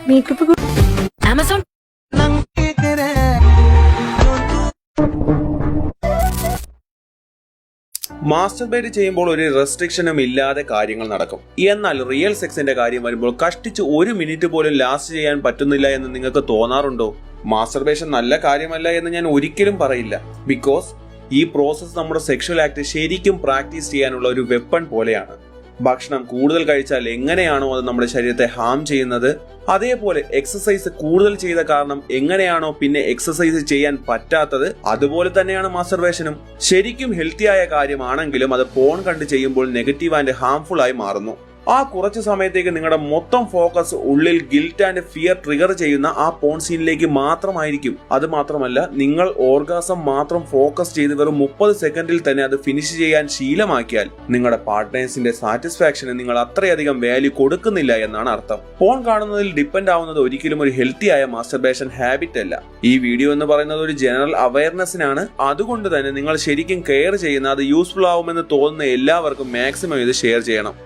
Makeup Amazon masturbate ചെയ്യുമ്പോൾ ഒരു റെസ്ട്രിക്ഷനും ഇല്ലാതെ കാര്യങ്ങൾ നടക്കും. എന്നാൽ റിയൽ സെക്സിന്റെ കാര്യം വരുമ്പോൾ കഷ്ടിച്ച് 1 മിനിറ്റ് പോലും ലാസ്റ്റ് ചെയ്യാൻ പറ്റുന്നില്ല എന്ന് നിങ്ങൾക്ക് തോന്നാറുണ്ടോ? മാസ്റ്റർബേഷൻ നല്ല കാര്യമല്ല എന്ന് ഞാൻ ഒരിക്കലും പറയില്ല. ബിക്കോസ് ഈ പ്രോസസ് നമ്മുടെ സെക്ഷൽ ആക്ട് ശരിക്കും പ്രാക്ടീസ് ചെയ്യാനുള്ള ഒരു വെപ്പൺ പോലെയാണ്. ഭക്ഷണം കൂടുതൽ കഴിച്ചാൽ എങ്ങനെയാണോ അത് നമ്മുടെ ശരീരത്തെ ഹാം ചെയ്യുന്നത്, അതേപോലെ എക്സസൈസ് കൂടുതൽ ചെയ്ത കാരണം എങ്ങനെയാണോ പിന്നെ എക്സസൈസ് ചെയ്യാൻ പറ്റാത്തത്, അതുപോലെ തന്നെയാണ് മാസ്റ്റർബേഷനും. ശരിക്കും ഹെൽത്തിയായ കാര്യമാണെങ്കിലും അത് പോൺ കണ്ട് ചെയ്യുമ്പോൾ നെഗറ്റീവ് ആൻഡ് ഹാംഫുൾ ആയി മാറുന്നു. ആ കുറച്ച് സമയത്തേക്ക് നിങ്ങളുടെ മൊത്തം ഫോക്കസ് ഉള്ളിൽ ഗിൽറ്റ് ആൻഡ് ഫിയർ ട്രിഗർ ചെയ്യുന്ന ആ പോൺ സീനിലേക്ക് മാത്രമായിരിക്കും. അത് മാത്രമല്ല, നിങ്ങൾ ഓർഗാസം മാത്രം ഫോക്കസ് ചെയ്ത് വെറും 30 സെക്കൻഡിൽ തന്നെ അത് ഫിനിഷ് ചെയ്യാൻ ശീലമാക്കിയാൽ നിങ്ങളുടെ പാർട്ട്നേഴ്സിന്റെ സാറ്റിസ്ഫാക്ഷന് നിങ്ങൾ അത്രയധികം വാല്യൂ കൊടുക്കുന്നില്ല എന്നാണ് അർത്ഥം. പോൺ കാണുന്നതിൽ ഡിപ്പെൻഡ് ആവുന്നത് ഒരിക്കലും ഒരു ഹെൽത്തിയായ മാസ്റ്റർബേഷൻ ഹാബിറ്റ് അല്ല. ഈ വീഡിയോ എന്ന് പറയുന്നത് ഒരു ജനറൽ അവയർനെസ്സിനാണ്. അതുകൊണ്ട് തന്നെ നിങ്ങൾ ശരിക്കും കെയർ ചെയ്യുന്ന, അത് യൂസ്ഫുൾ ആവുമെന്ന് തോന്നുന്ന എല്ലാവർക്കും മാക്സിമം ഇത് ഷെയർ ചെയ്യണം.